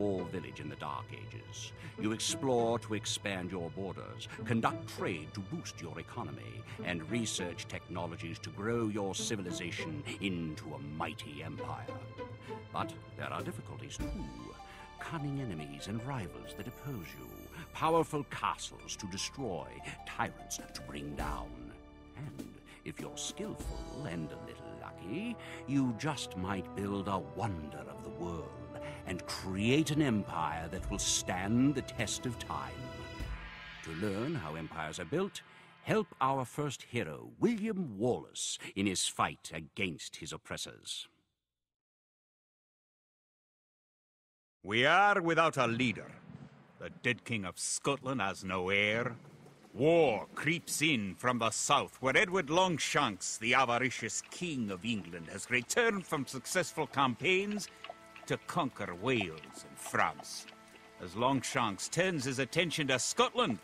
Small village in the Dark Ages. You explore to expand your borders, conduct trade to boost your economy, and research technologies to grow your civilization into a mighty empire. But there are difficulties too. Cunning enemies and rivals that oppose you, powerful castles to destroy, tyrants to bring down. And if you're skillful and a little lucky, you just might build a wonder of the world and create an empire that will stand the test of time. To learn how empires are built, help our first hero, William Wallace, in his fight against his oppressors. We are without a leader. The dead King of Scotland has no heir. War creeps in from the south, where Edward Longshanks, the avaricious King of England, has returned from successful campaigns to conquer Wales and France. As Longshanks turns his attention to Scotland,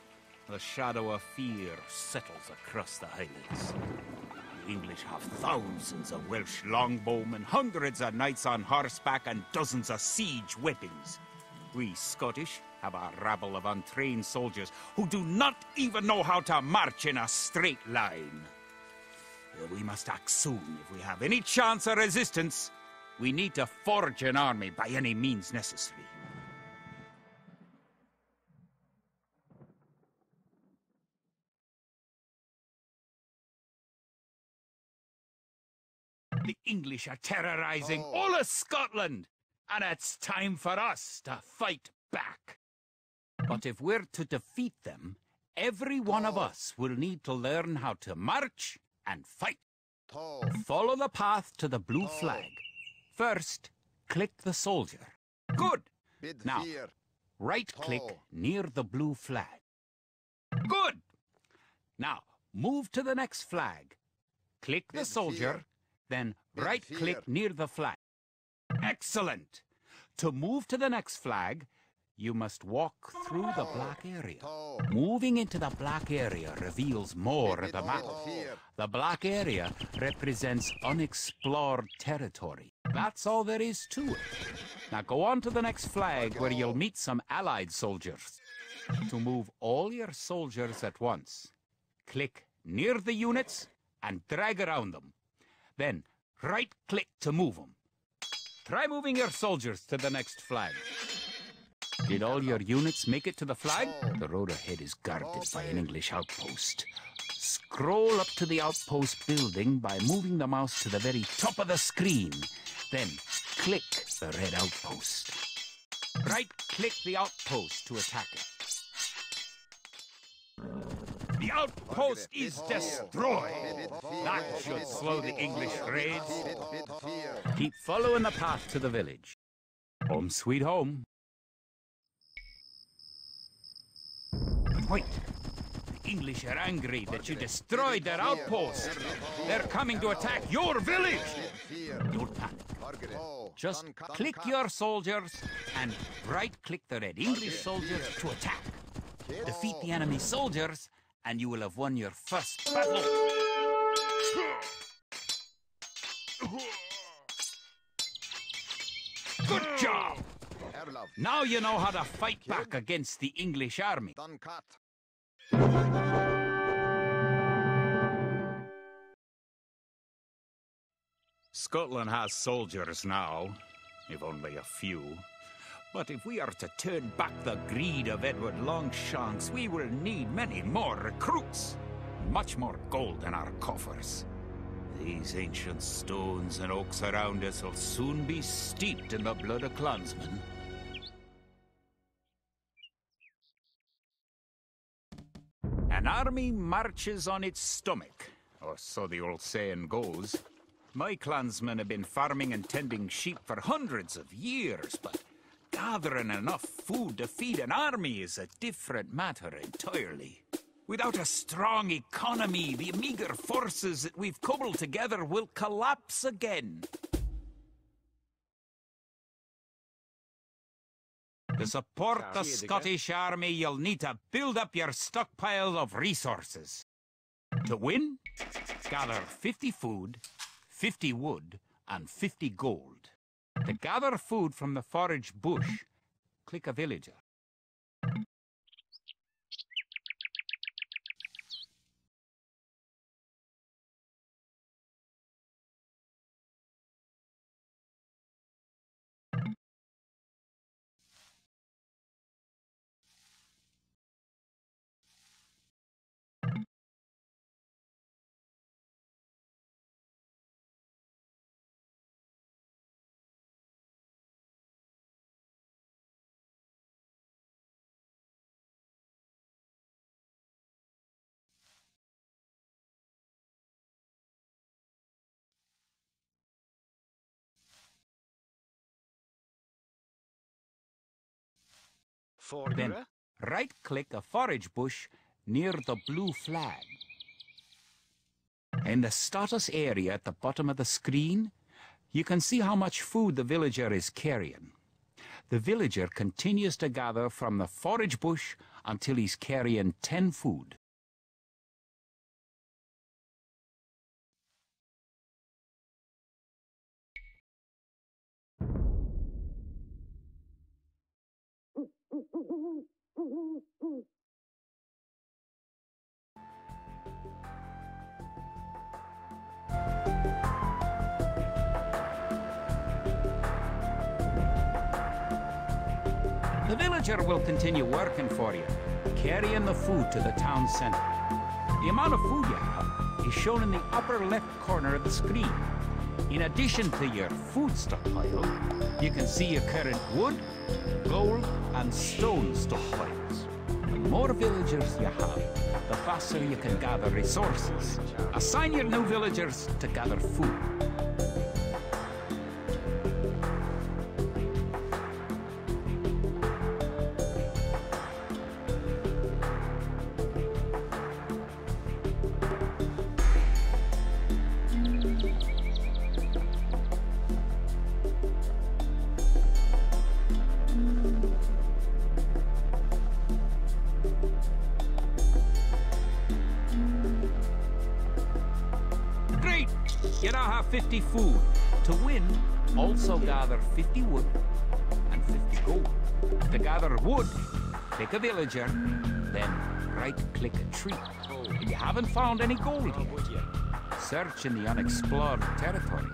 the shadow of fear settles across the Highlands. The English have thousands of Welsh longbowmen, hundreds of knights on horseback, and dozens of siege weapons. We Scottish have a rabble of untrained soldiers who do not even know how to march in a straight line. We must act soon if we have any chance of resistance. We need to forge an army by any means necessary. The English are terrorizing all of Scotland, and it's time for us to fight back. But if we're to defeat them, every one of us will need to learn how to march and fight. Follow the path to the blue flag. First, click the soldier. Good! Now, right-click near the blue flag. Good! Now, move to the next flag. Click the soldier, then right-click near the flag. Excellent! To move to the next flag, you must walk through the black area. Moving into the black area reveals more of the map. The black area represents unexplored territory. That's all there is to it. Now go on to the next flag where you'll meet some allied soldiers. To move all your soldiers at once, click near the units and drag around them. Then right-click to move them. Try moving your soldiers to the next flag. Did all your units make it to the flag? The road ahead is guarded by an English outpost. Scroll up to the outpost building by moving the mouse to the very top of the screen. Then click the red outpost. Right-click the outpost to attack it. The outpost is destroyed. That should slow the English raids. Keep following the path to the village. Home sweet home. Wait. The English are angry that you destroyed their outpost. They're coming to attack your village. Don't panic. Just click your soldiers and right-click the red English soldiers to attack. Defeat the enemy soldiers and you will have won your first battle. Good job! Now you know how to fight back against the English army. Scotland has soldiers now, if only a few. But if we are to turn back the greed of Edward Longshanks, we will need many more recruits. Much more gold in our coffers. These ancient stones and oaks around us will soon be steeped in the blood of clansmen. An army marches on its stomach, or so the old saying goes. My clansmen have been farming and tending sheep for hundreds of years, but gathering enough food to feed an army is a different matter entirely. Without a strong economy, the meager forces that we've cobbled together will collapse again. To support the Scottish army, you'll need to build up your stockpile of resources. To win, gather 50 food, 50 wood, and 50 gold. To gather food from the forage bush, right-click a villager. Then right-click a forage bush near the blue flag. In the status area at the bottom of the screen, you can see how much food the villager is carrying. The villager continues to gather from the forage bush until he's carrying 10 food. The villager will continue working for you, carrying the food to the town center. The amount of food you have is shown in the upper left corner of the screen. In addition to your food stockpile, you can see your current wood, gold, and stone stockpiles. The more villagers you have, the faster you can gather resources. Assign your new villagers to gather food. You now have 50 food. To win, also gather 50 wood and 50 gold. To gather wood, pick a villager, then right-click a tree. If you haven't found any gold yet, search in the unexplored territory.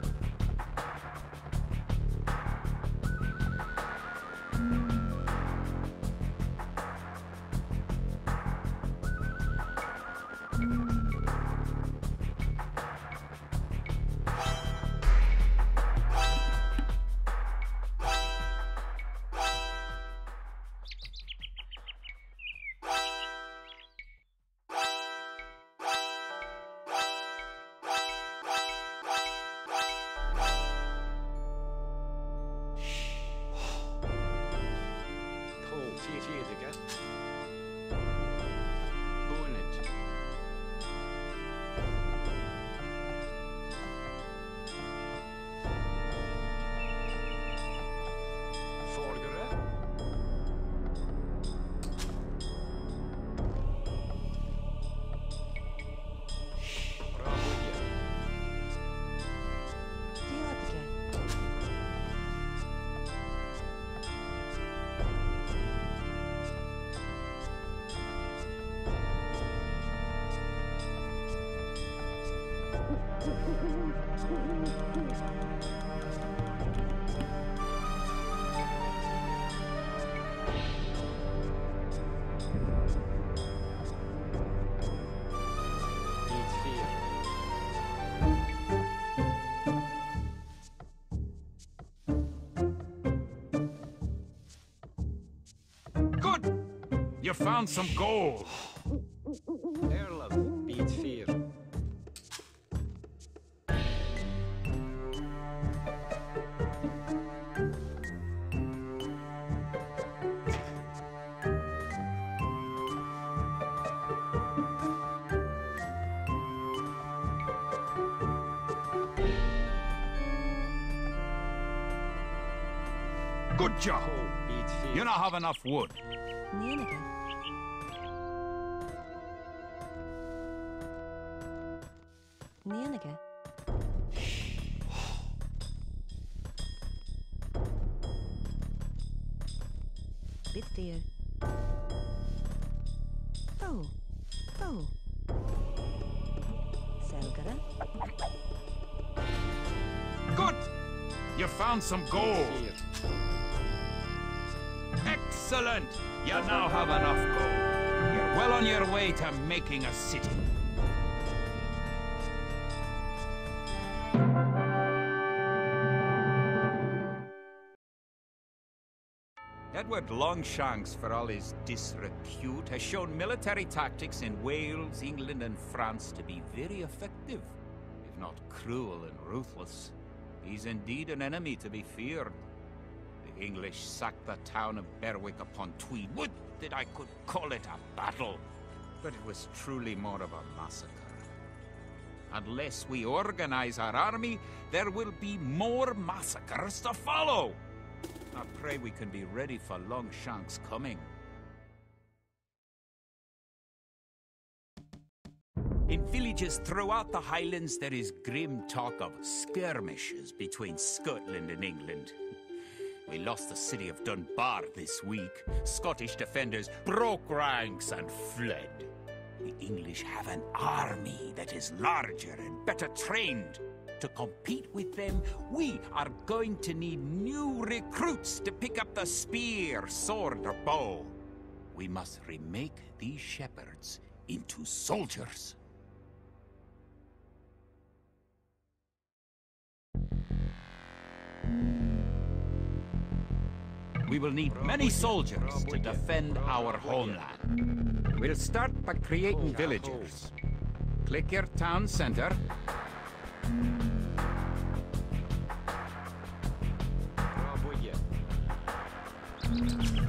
Good! You found some gold. Heirloom, beat fear. Good job. You now have enough wood. bit dear. Oh. Oh. Selgara. Good! You found some gold. Excellent! You now have enough gold. You're well on your way to making a city. Edward Longshanks, for all his disrepute, has shown military tactics in Wales, England, and France to be very effective, if not cruel and ruthless. He's indeed an enemy to be feared. The English sacked the town of Berwick upon Tweed. Would that I could call it a battle, but it was truly more of a massacre. Unless we organize our army, there will be more massacres to follow. I pray we can be ready for Longshanks' coming. In villages throughout the Highlands, there is grim talk of skirmishes between Scotland and England. We lost the city of Dunbar this week. Scottish defenders broke ranks and fled. The English have an army that is larger and better trained. To compete with them, we are going to need new recruits to pick up the spear, sword, or bow. We must remake these shepherds into soldiers. We will need many soldiers to defend our homeland. We'll start by creating villagers. Click your town center.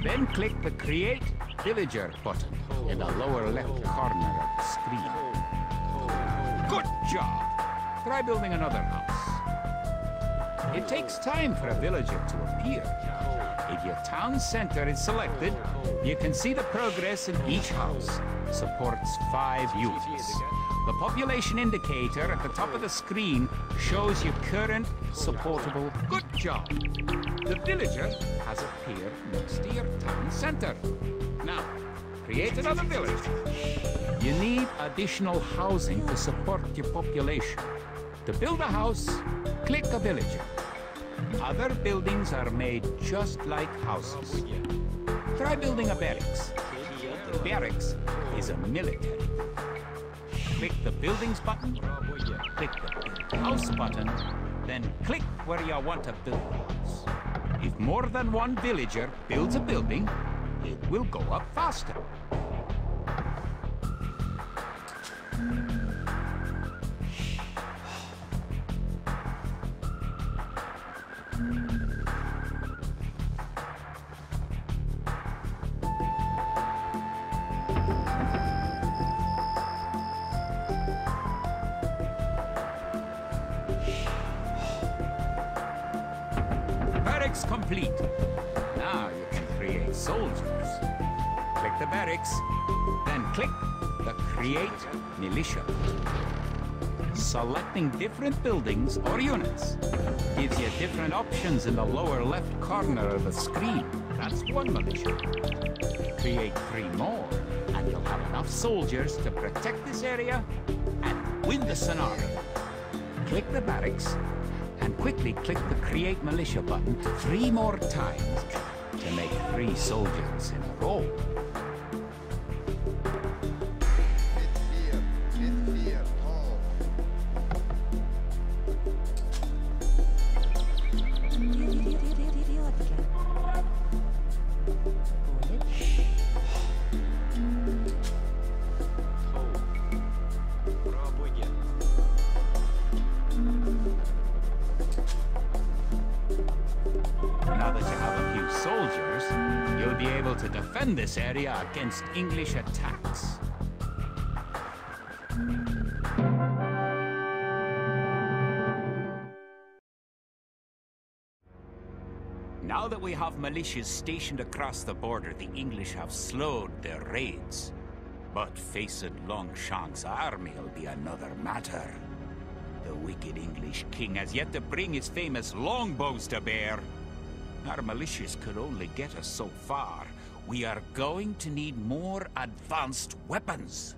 Then click the Create Villager button in the lower left corner of the screen. Good job! Try building another house. It takes time for a villager to appear. If your town center is selected, you can see the progress in each house. Supports 5 units. The population indicator at the top of the screen shows your current supportable. Good job! The villager has appeared next to your town center. Now, create another village. You need additional housing to support your population. To build a house, click a villager. Other buildings are made just like houses. Try building a barracks. The barracks is a military. Click the Buildings button, click the Build House button, then click where you want to build a house. If more than one villager builds a building, it will go up faster. Barracks complete. Now you can create soldiers. Click the barracks, then click the Create Militia. Selecting different buildings or units gives you different options in the lower left corner of the screen. That's one militia. Create 3 more, and you'll have enough soldiers to protect this area and win the scenario. Click the barracks, and quickly click the Create Militia button 3 more times to make 3 soldiers in a row. Now that you have a few soldiers, you'll be able to defend this area against English attacks. Now that we have militias stationed across the border, the English have slowed their raids. But facing Longshanks' army will be another matter. The wicked English king has yet to bring his famous longbows to bear. Our militias could only get us so far. We are going to need more advanced weapons.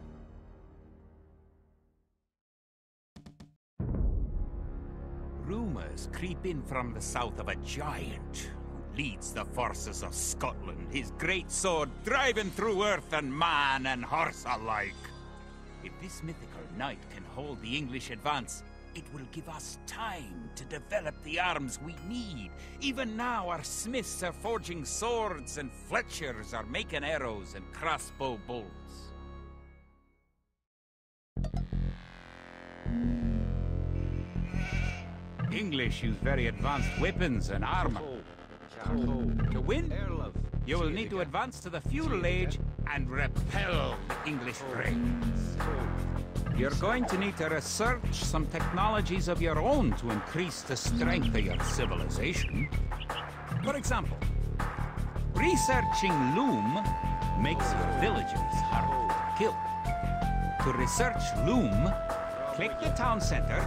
Rumors creep in from the south of a giant who leads the forces of Scotland, his great sword driving through earth and man and horse alike. If this mythical knight can hold the English advance, it will give us time to develop the arms we need. Even now, our smiths are forging swords and fletchers are making arrows and crossbow bolts. English use very advanced weapons and armor. To win, you will need to advance to the feudal age and repel the English raids. You're going to need to research some technologies of your own to increase the strength of your civilization. For example, researching loom makes your villagers hard to kill. To research loom, click the town center,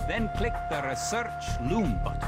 then click the Research Loom button.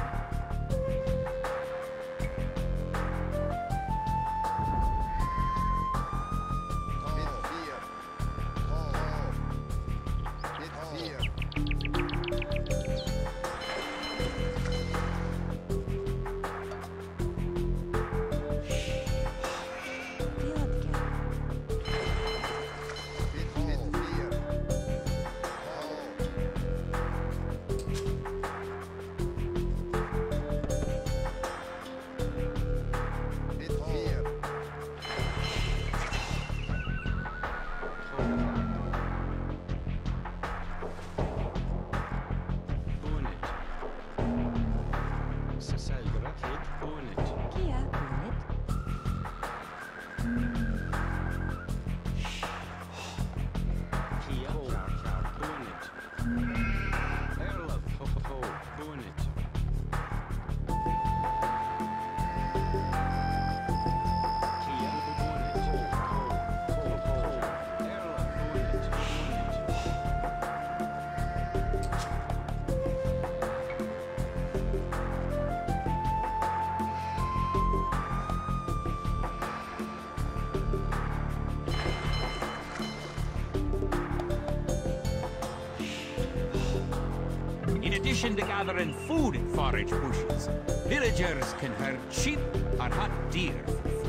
In addition to gathering food in forage bushes, villagers can herd sheep or hunt deer for food.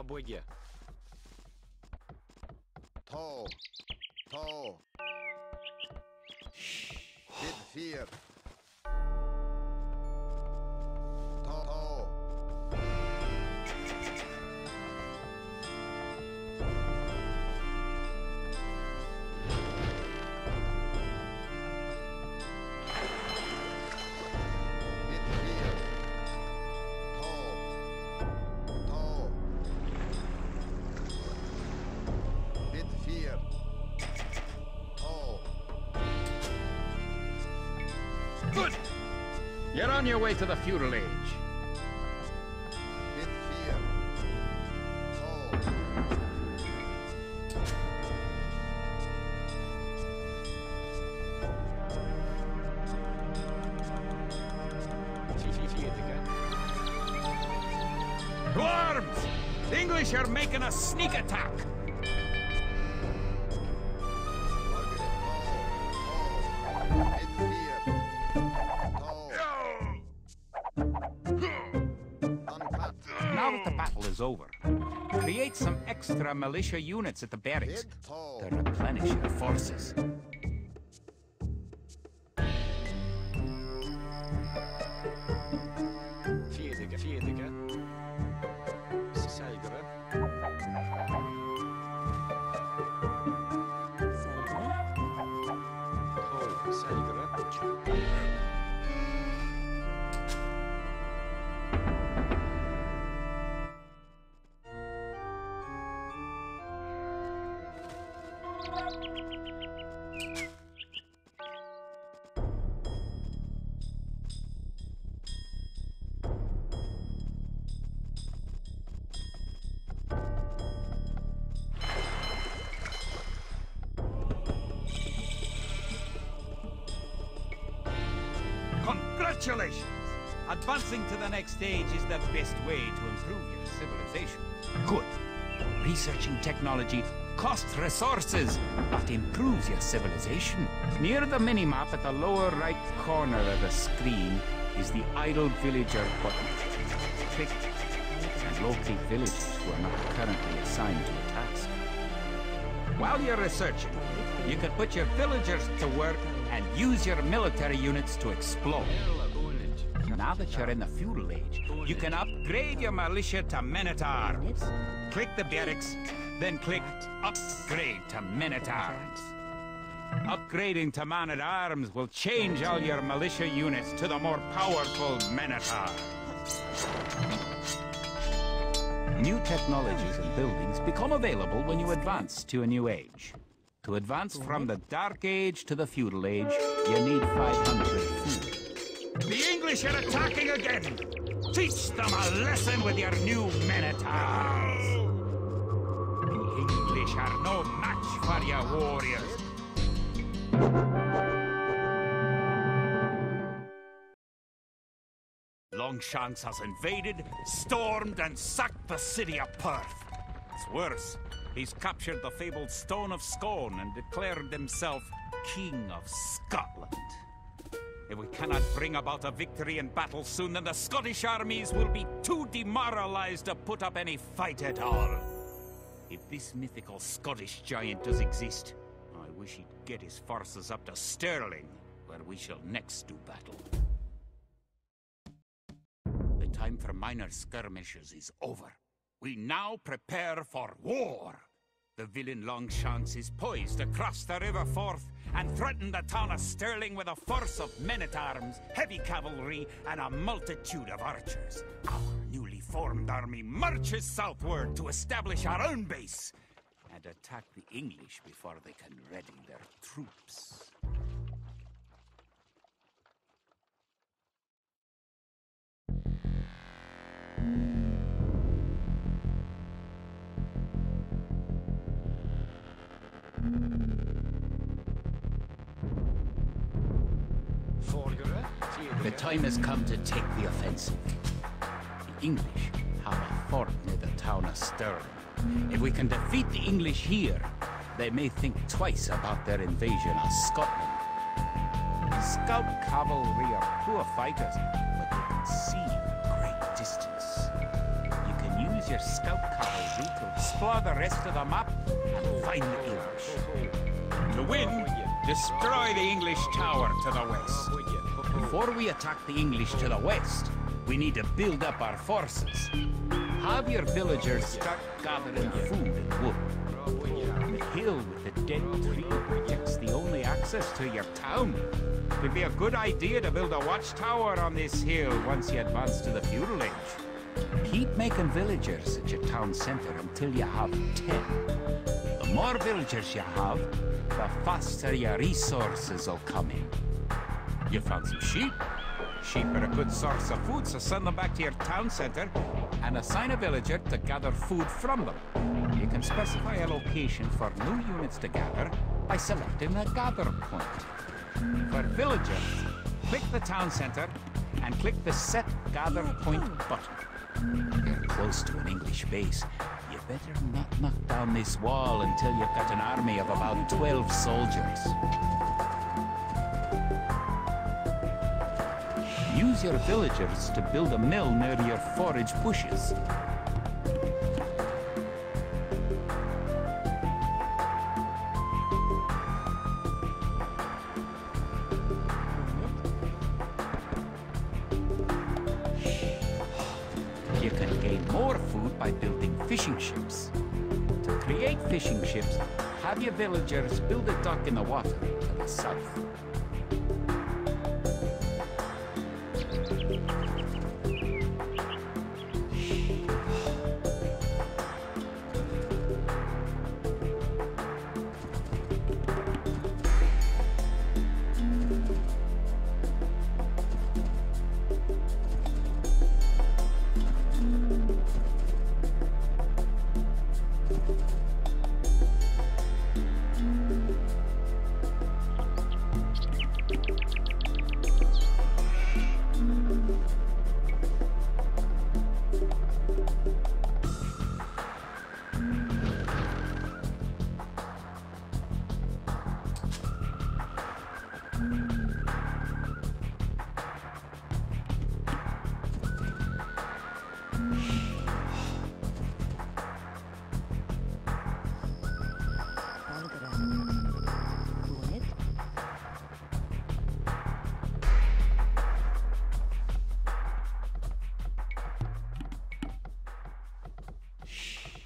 Боге. Tall. Tall. Bit fear. Tall. Good! You're on your way to the feudal age. To arms! The English are making a sneak attack! over, create some extra militia units at the barracks Bid toe. to replenish your forces. Fiedige. Seigere. Ho, seigere. Congratulations! Advancing to the next stage is the best way to improve your civilization. Good. Researching technology costs resources, but improves your civilization. Near the minimap at the lower right corner of the screen is the idle villager button. Click and locate villagers who are not currently assigned to a task. While you're researching, you can put your villagers to work and use your military units to explore. Now that you're in the feudal age, you can upgrade your militia to men-at-arms. Click the barracks, then click Upgrade to men-at-arms. Upgrading to man-at-arms will change all your militia units to the more powerful men-at-arms. New technologies and buildings become available when you advance to a new age. To advance from the Dark Age to the Feudal Age, you need 500 food. The English are attacking again! Teach them a lesson with your new men-at-arms! The English are no match for your warriors. Longshanks has invaded, stormed, and sacked the city of Perth. It's worse. He's captured the fabled Stone of Scone and declared himself King of Scotland. If we cannot bring about a victory in battle soon, then the Scottish armies will be too demoralized to put up any fight at all. If this mythical Scottish giant does exist, I wish he'd get his forces up to Stirling, where we shall next do battle. The time for minor skirmishes is over. We now prepare for war. The villain Longshanks is poised to cross the River Forth and threaten the town of Stirling with a force of men-at-arms, heavy cavalry, and a multitude of archers. Our newly formed army marches southward to establish our own base and attack the English before they can ready their troops. The time has come to take the offensive. The English have a fort near the town of Stirling. If we can defeat the English here, they may think twice about their invasion of Scotland. Scout cavalry are poor fighters, but they can see a great distance. You can use your scout cavalry to explore the rest of the map and find the English. To win, destroy the English tower to the west. Before we attack the English to the west, we need to build up our forces. Have your villagers start gathering food and wood. The hill with the dead tree protects the only access to your town. It would be a good idea to build a watchtower on this hill once you advance to the feudal age. Keep making villagers at your town center until you have 10. The more villagers you have, the faster your resources will come in. You found some sheep? Sheep are a good source of food, so send them back to your town center and assign a villager to gather food from them. You can specify a location for new units to gather by selecting a gather point. For villagers, click the town center and click the Set Gather Point button. You're close to an English base. You better not knock down this wall until you've got an army of about 12 soldiers. Use your villagers to build a mill near your forage bushes. fishing ships. To create fishing ships, have your villagers build a dock in the water to the south.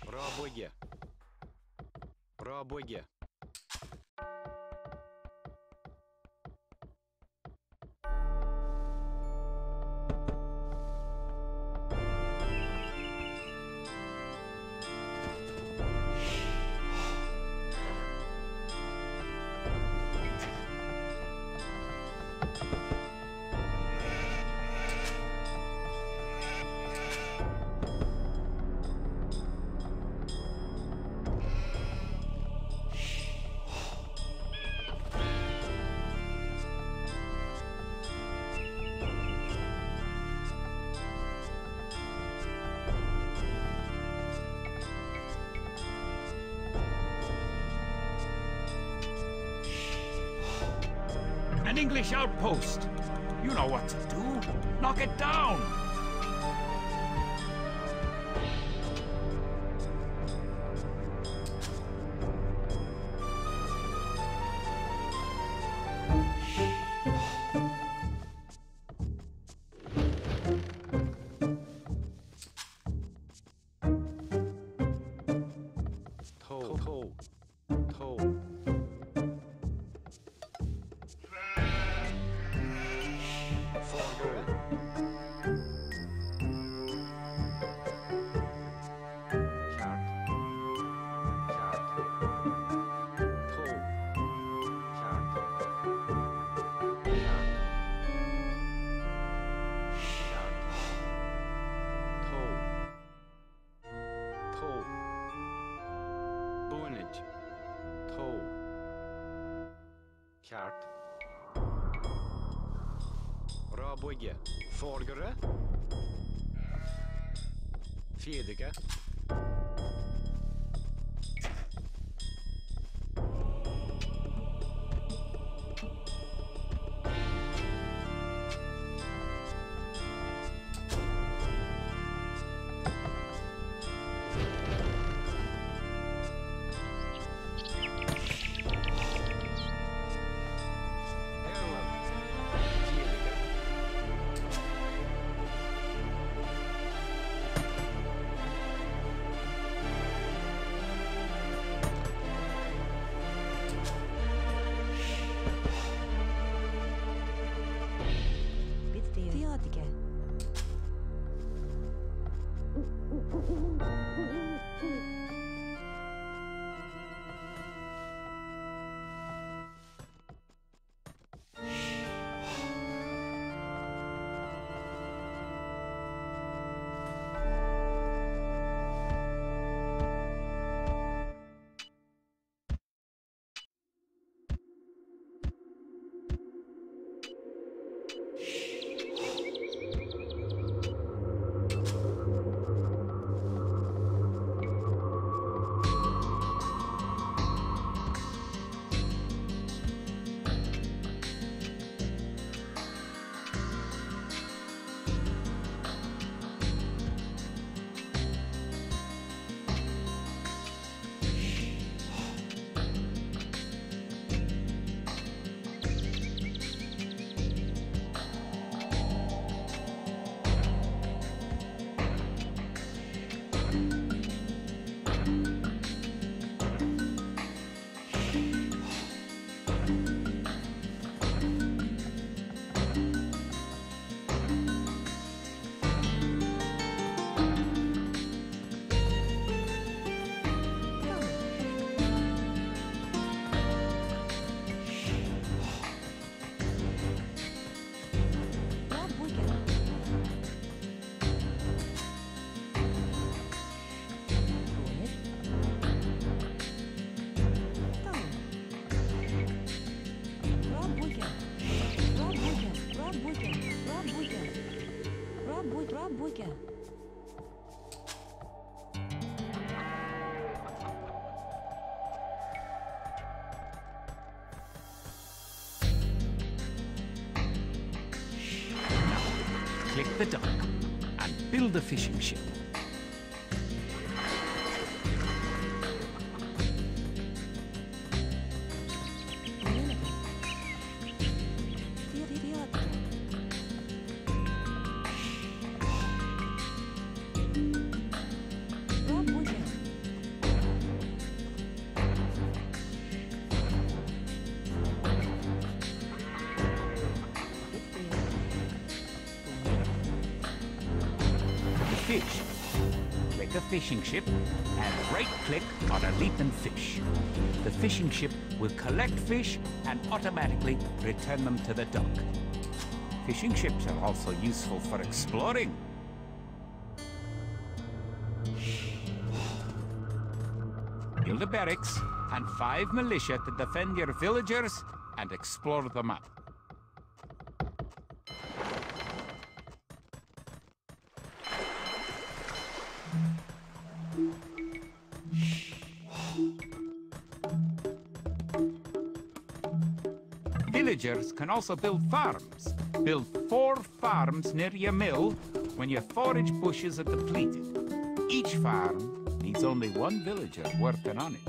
Пробуйте. Пробуйте. An English outpost! You know what to do! Knock it down! Kjart. Rabøye. Forgere. Fjedige. Пробуйте. Click the dock and build a fishing ship. Fish. Click a fishing ship and right-click on a leaping fish. The fishing ship will collect fish and automatically return them to the dock. Fishing ships are also useful for exploring. Build a barracks and 5 militia to defend your villagers and explore the map. Villagers can also build farms. Build 4 farms near your mill when your forage bushes are depleted. Each farm needs only 1 villager working on it.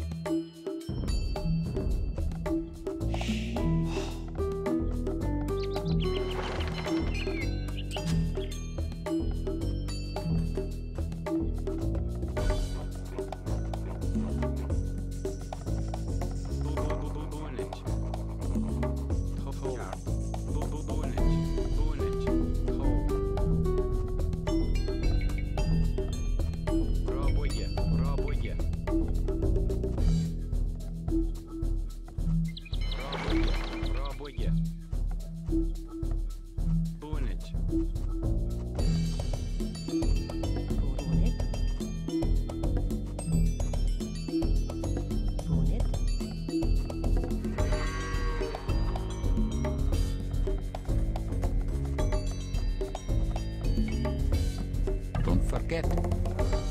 Forget,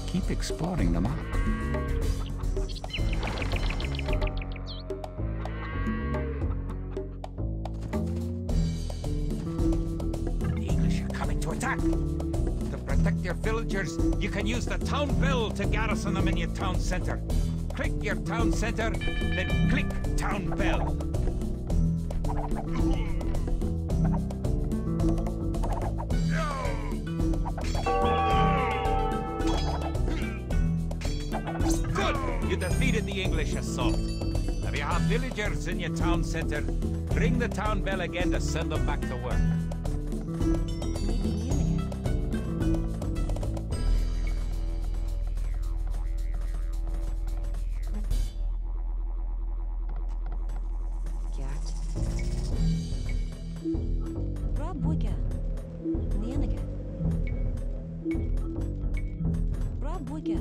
keep exploring the map. The English are coming to attack. To protect your villagers, you can use the town bell to garrison them in your town center. Click your town center, then click town bell. You defeated the English assault. If you have villagers in your town center, ring the town bell again to send them back to work. Пробуйте. Ненеге. Пробуйте.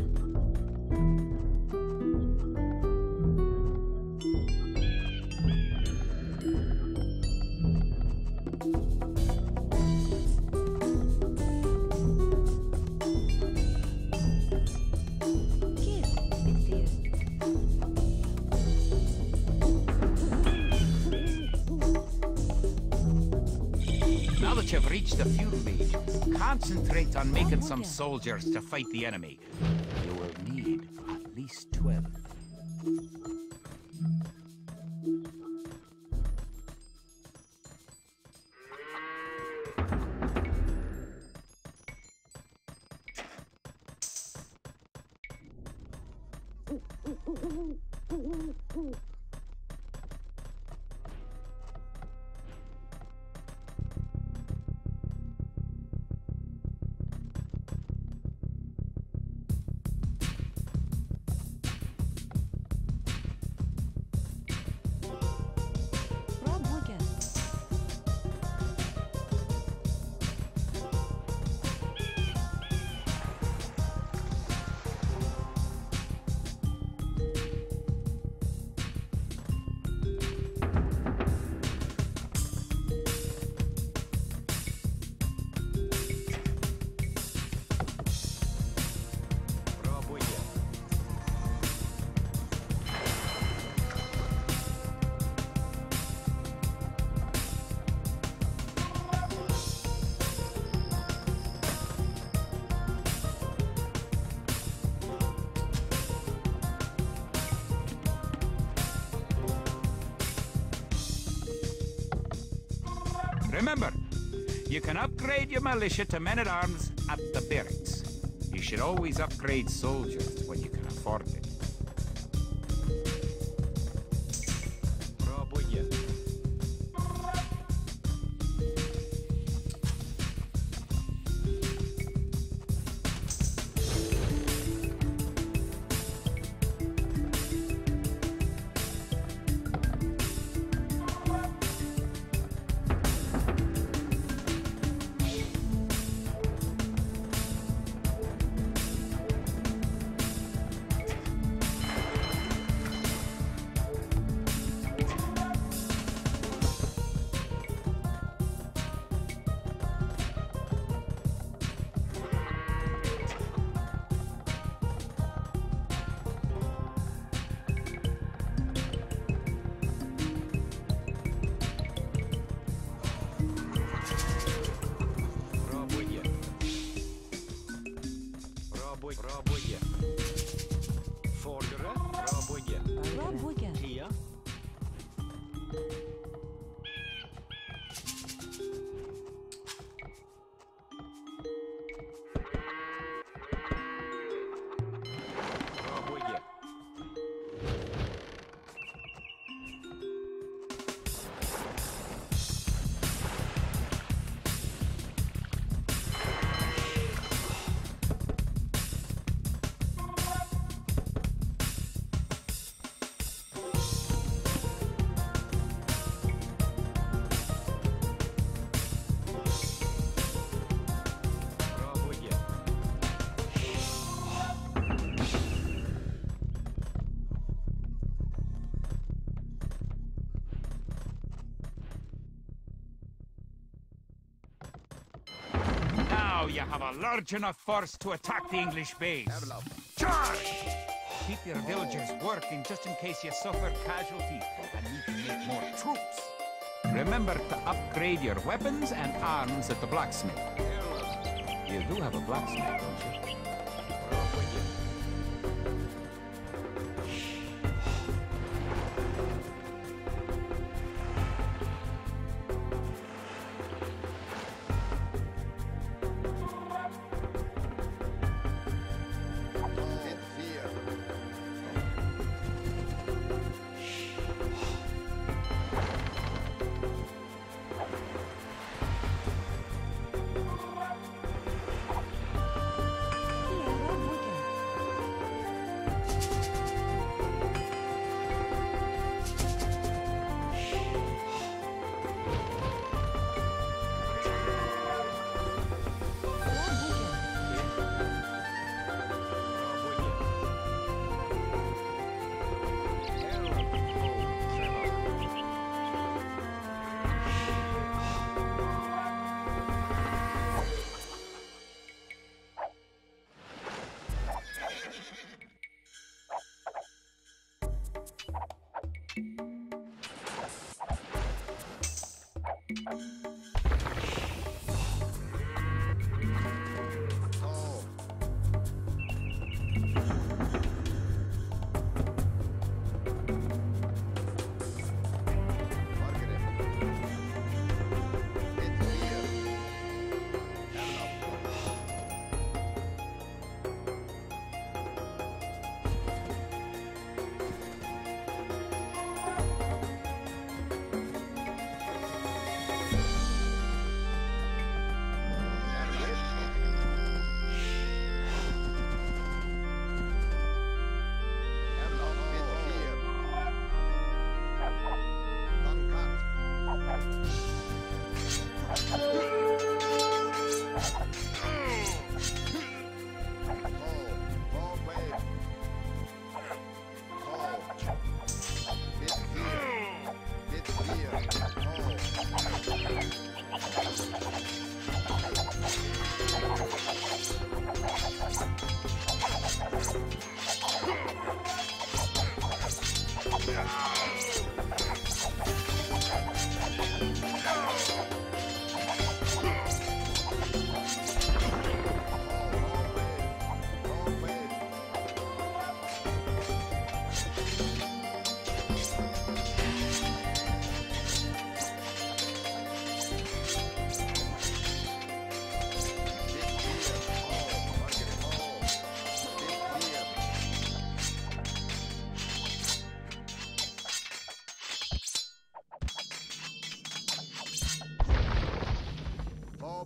Now that you've reached the feudal age, concentrate on making some soldiers to fight the enemy. You will need at least 12. Remember, you can upgrade your militia to men-at-arms at the barracks. You should always upgrade soldiers when you can afford it. Пробуйте. Пробуйте. Фордера. Пробуйте. Пробуйте. Kia. Пробуйте. Пробуйте. Now you have a large enough force to attack the English base. Charge! Keep your villagers working just in case you suffer casualties and need to make more troops. Remember to upgrade your weapons and arms at the blacksmith. You do have a blacksmith, don't you? Пробуйте.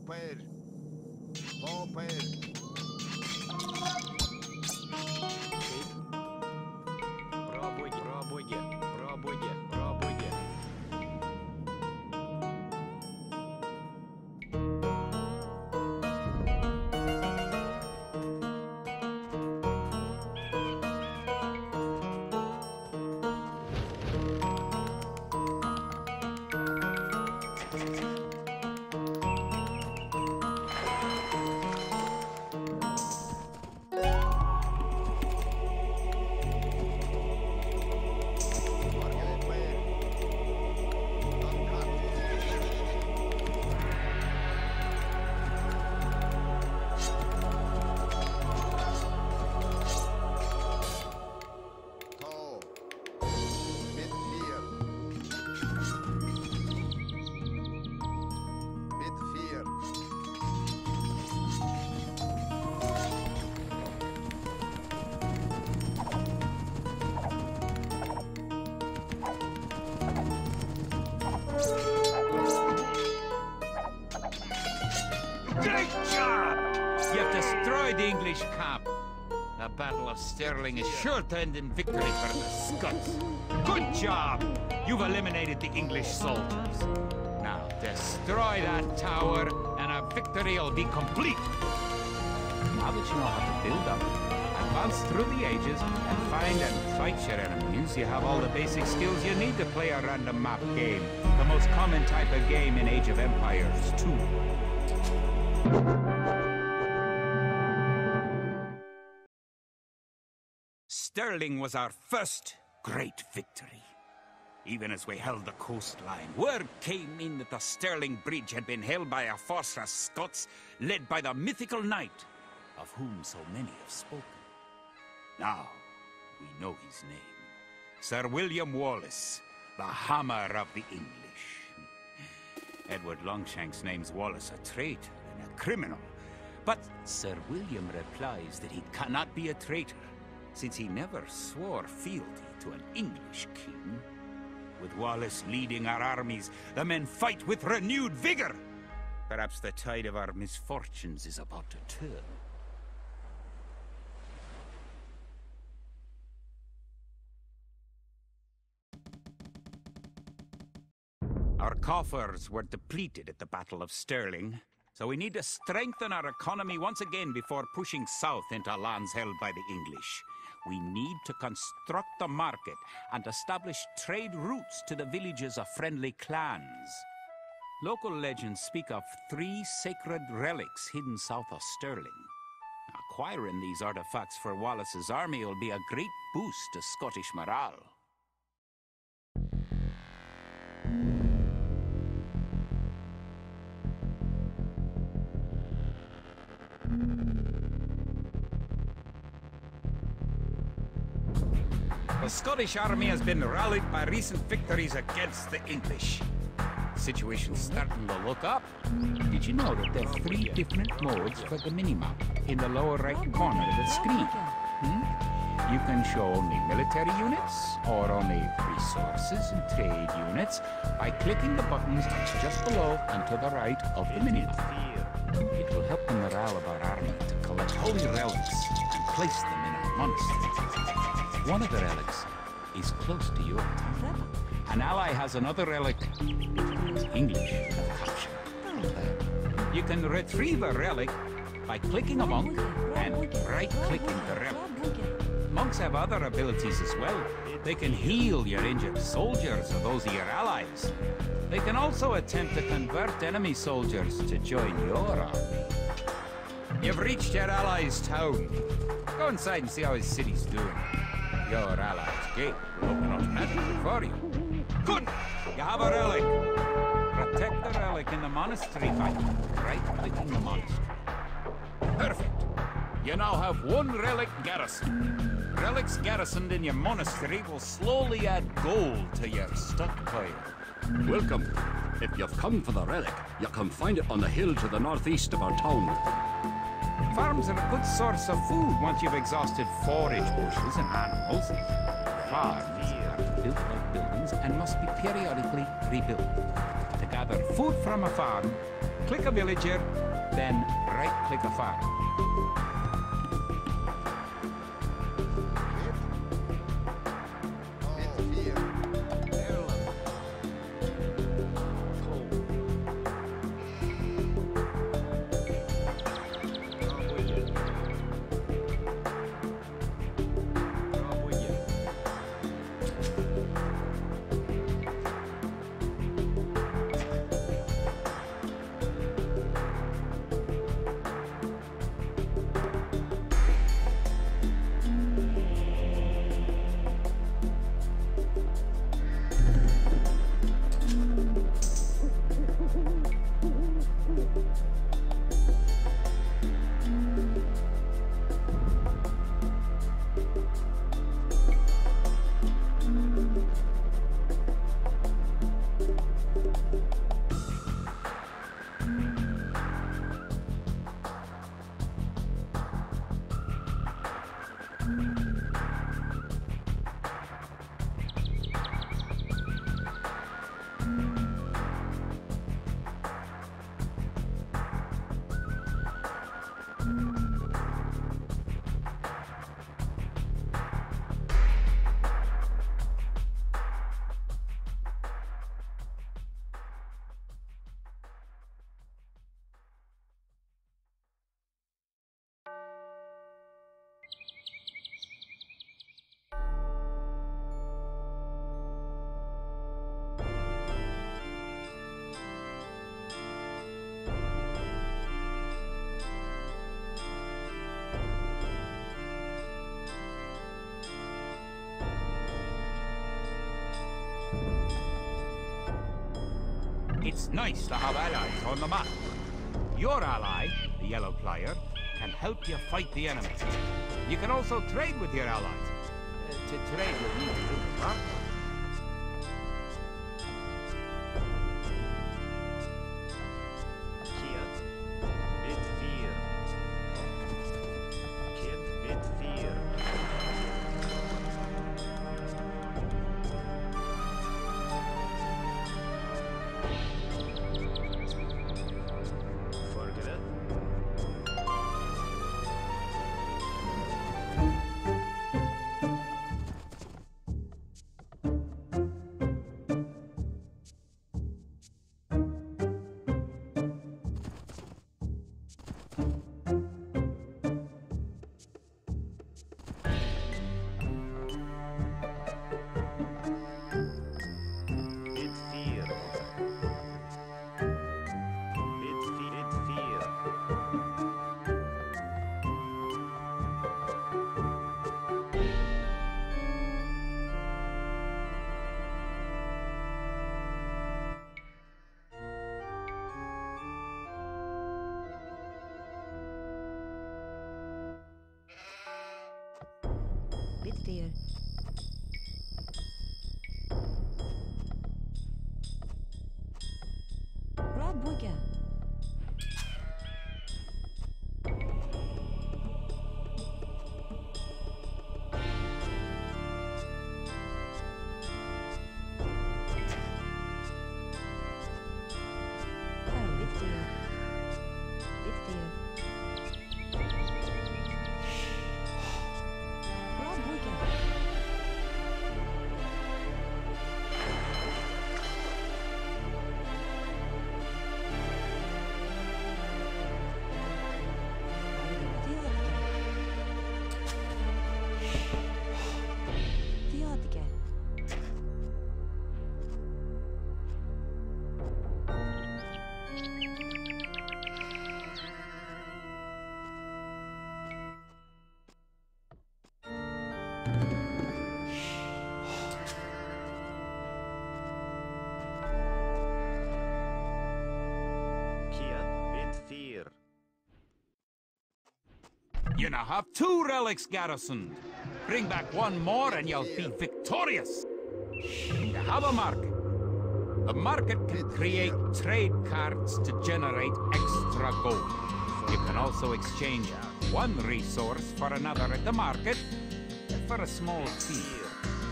Popper. Popper. Пробуйте, пробуйте, пробуйте, пробуйте. Great job! You've destroyed the English camp. The Battle of Stirling is sure to end in victory for the Scots. Good job! You've eliminated the English soldiers. Now destroy that tower and our victory will be complete. Now that you know how to build them, advance through the ages and find and fight your enemies, you have all the basic skills you need to play a random map game. The most common type of game in Age of Empires 2. Stirling was our first great victory. Even as we held the coastline, word came in that the Stirling Bridge had been held by a force of Scots led by the mythical knight, of whom so many have spoken. Now, we know his name. Sir William Wallace, the Hammer of the English. Edward Longshanks names Wallace a traitor and a criminal, but Sir William replies that he cannot be a traitor, since he never swore fealty to an English king. With Wallace leading our armies, the men fight with renewed vigor. Perhaps the tide of our misfortunes is about to turn. Our coffers were depleted at the Battle of Stirling, so we need to strengthen our economy once again before pushing south into lands held by the English. We need to construct the market and establish trade routes to the villages of friendly clans. Local legends speak of 3 sacred relics hidden south of Stirling. Acquiring these artifacts for Wallace's army will be a great boost to Scottish morale. The Scottish army has been rallied by recent victories against the English. The situation's starting to look up. Did you know that there are 3 different modes for the minimap in the lower right corner of the screen? You can show only military units, or only resources and trade units, by clicking the buttons just below and to the right of the minimap. It will help the morale of our army to collect holy relics and place them in our monasteries. One of the relics is close to your town. An ally has another relic the English have captured. You can retrieve a relic by clicking a monk and right-clicking the relic. Monks have other abilities as well. They can heal your injured soldiers or those of your allies. They can also attempt to convert enemy soldiers to join your army. You've reached your ally's town. Go inside and see how his city's doing. Your ally's gate will open automatically for you. Good! You have a relic. Protect the relic in the monastery by right-clicking the monastery. Perfect. You now have 1 relic garrison. Relics garrisoned in your monastery will slowly add gold to your stockpile. Welcome. If you've come for the relic, you can find it on the hill to the northeast of our town. Farms are a good source of food once you've exhausted forage bushes and animals. farms are built like buildings and must be periodically rebuilt. To gather food from a farm, click a villager, then right-click a farm. It's nice to have allies on the map. Your ally, the yellow player, can help you fight the enemy. You can also trade with your allies. To trade, you'll need to do the farm. Bitfear. Rob Wicca. You now have 2 relics garrisoned. Bring back 1 more and you'll be victorious. You have a market. The market can create trade cards to generate extra gold. You can also exchange one resource for another at the market for a small fee.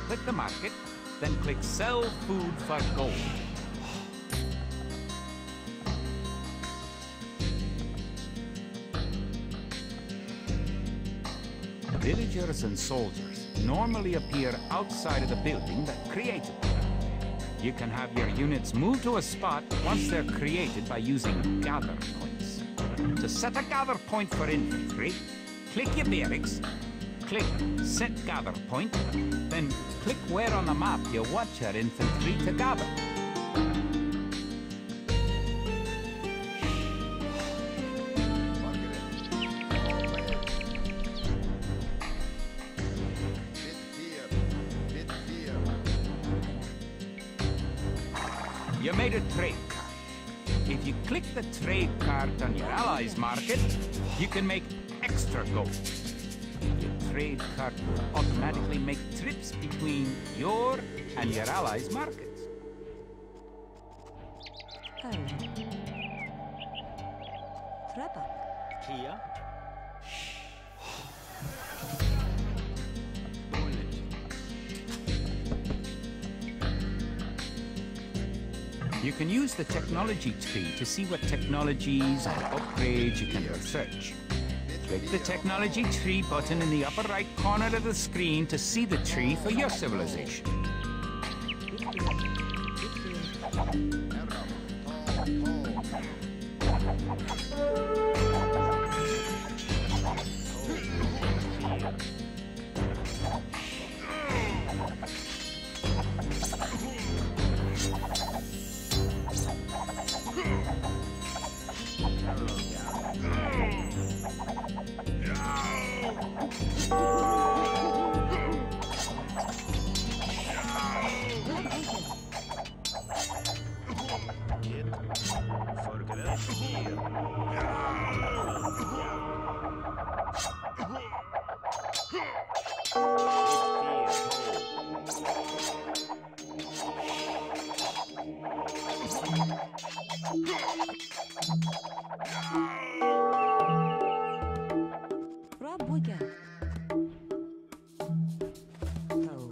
Click the market, then click Sell Food for Gold. Villagers and soldiers normally appear outside of the building that created them. You can have your units move to a spot once they're created by using gather points. To set a gather point for infantry, click your barracks, click Set Gather Point, then click where on the map you want your infantry to gather. You made a trade card. If you click the trade card on your allies' market, you can make extra gold. Your trade card will automatically make trips between your and your allies' markets. Oh. Trappa. Kia. You can use the technology tree to see what technologies and upgrades you can research. Click the technology tree button in the upper right corner of the screen to see the tree for your civilization. Rabuga. Oh.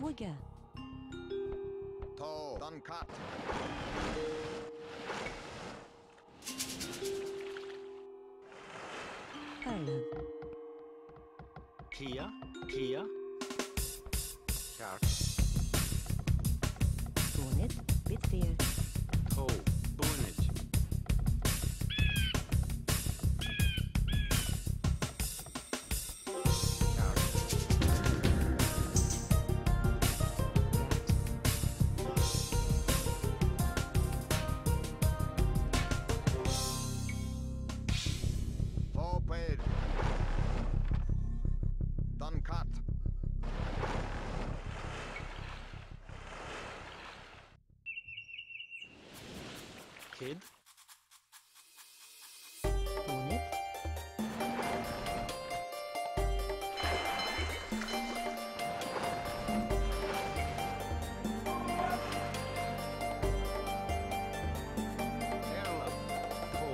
Praboga. To. Dunkat. Arlav. Kia. Kia. Kart. Bonnet. Bitfair. To. Bonnet. Topper. Dunkat. Kid. Bonnet. Erla. To.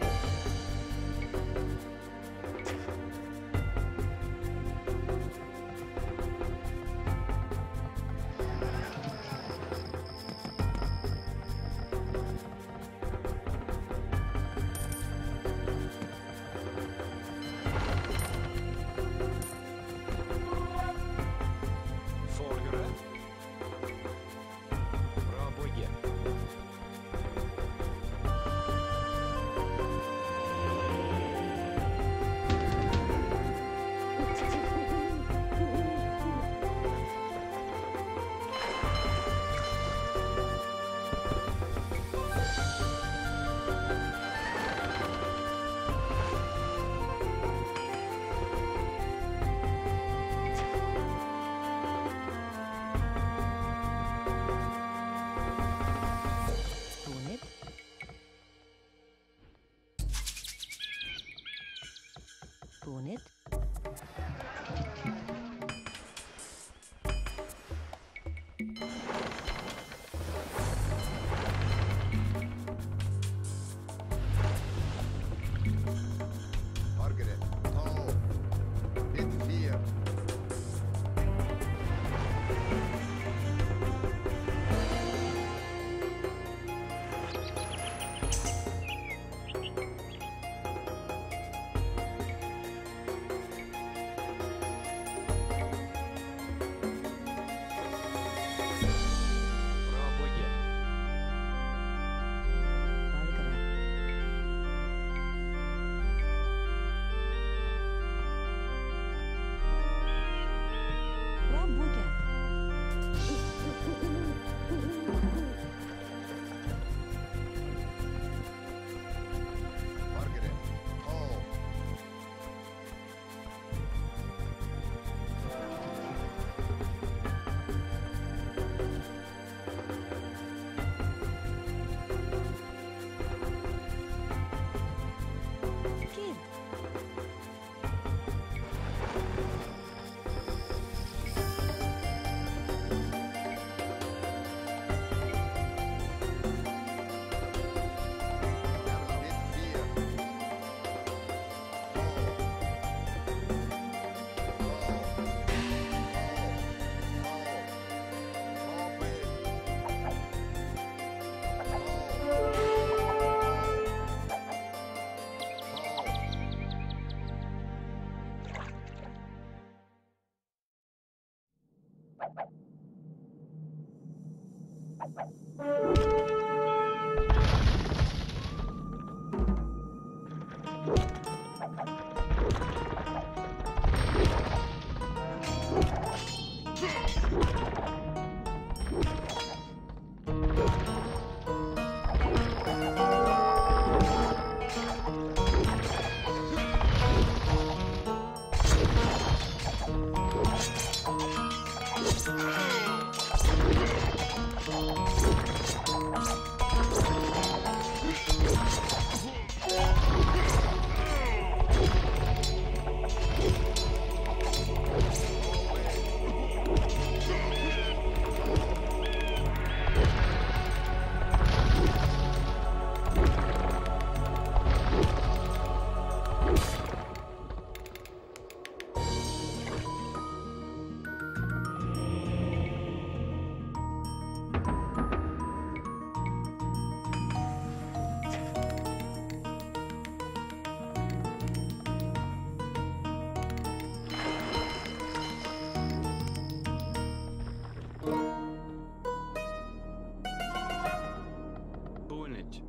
doing it.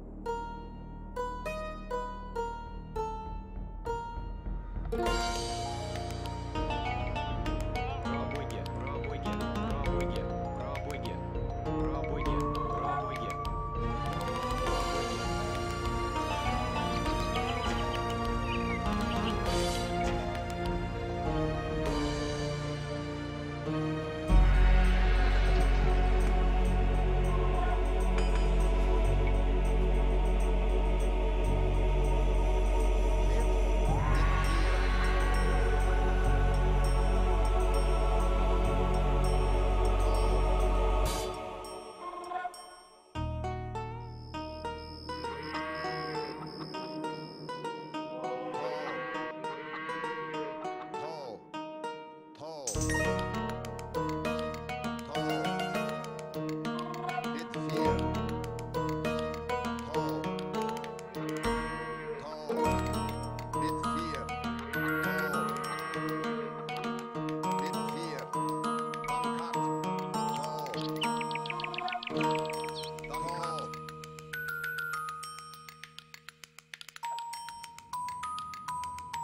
Пробуйте, пробуйте, пробуйте, пробуйте, пробуйте, пробуйте.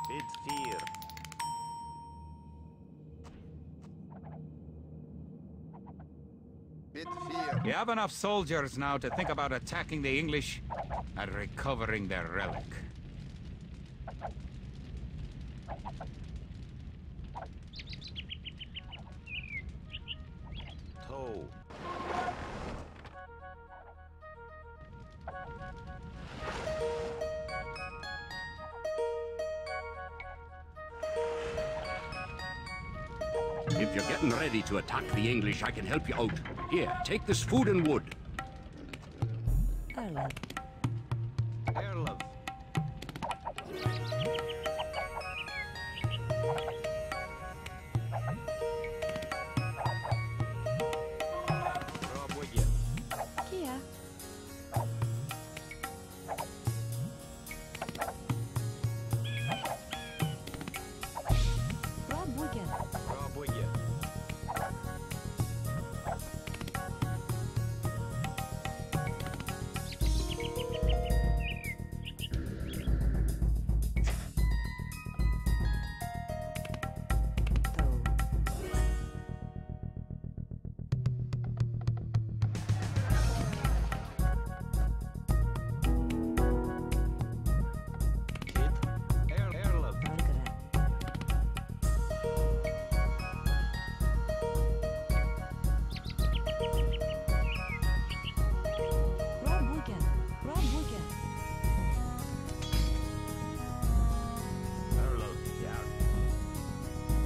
Bid fear. Bid fear. You have enough soldiers now to think about attacking the English and recovering their relic. Toe. If you're getting ready to attack the English, I can help you out. Here, take this food and wood. Erlend. Erlov. Пробуйте. Kia. Pробуйте. Пробуйте. Toe. Kid. Erlov. Valgere. Pробуйте. Pробуйте. Erlov down.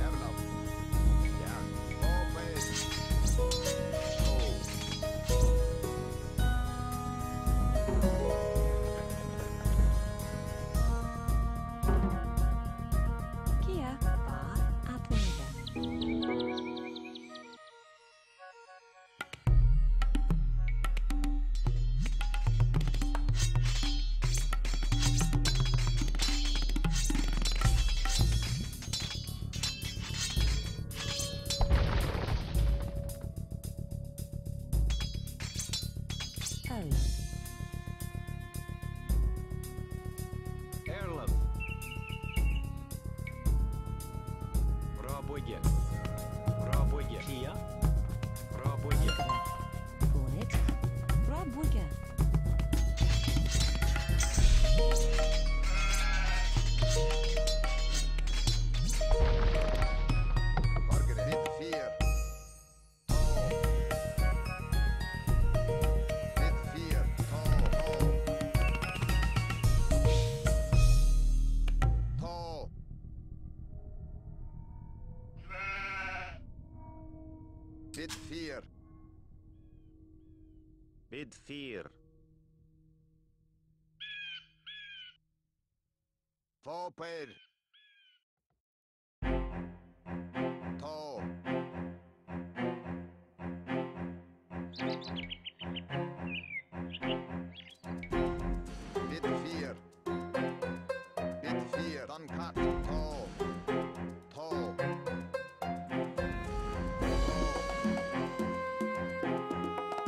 Erlov. Down. Forward. Toe. Kia. Var atvinga. Erlend. Erlov. Пробуйте. Пробуйте. Kia. Пробуйте. Phoenix. Pробуйте. Valgere. Bid fear. Bid fear. Toe. Bid fear. Bid fear. Forward. Toe. Bid fear. Bid fear. Dann cut. Toe. Toe. Toe.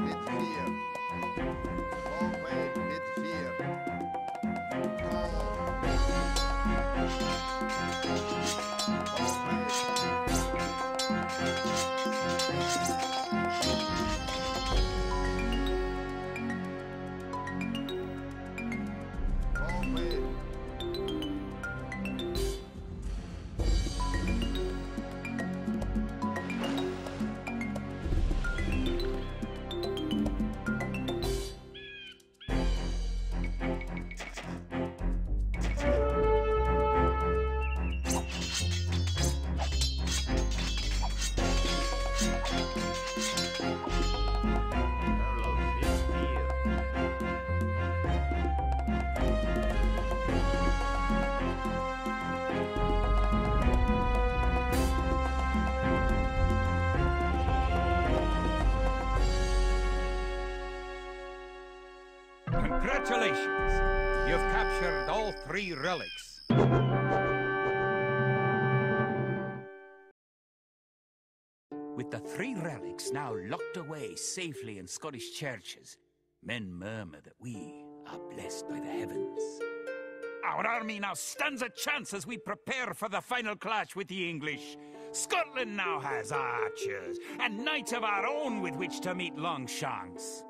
Bid fear. Forward. Congratulations! You've captured all 3 relics. With the 3 relics now locked away safely in Scottish churches, men murmur that we are blessed by the heavens. Our army now stands a chance as we prepare for the final clash with the English. Scotland now has archers and knights of our own with which to meet Longshanks.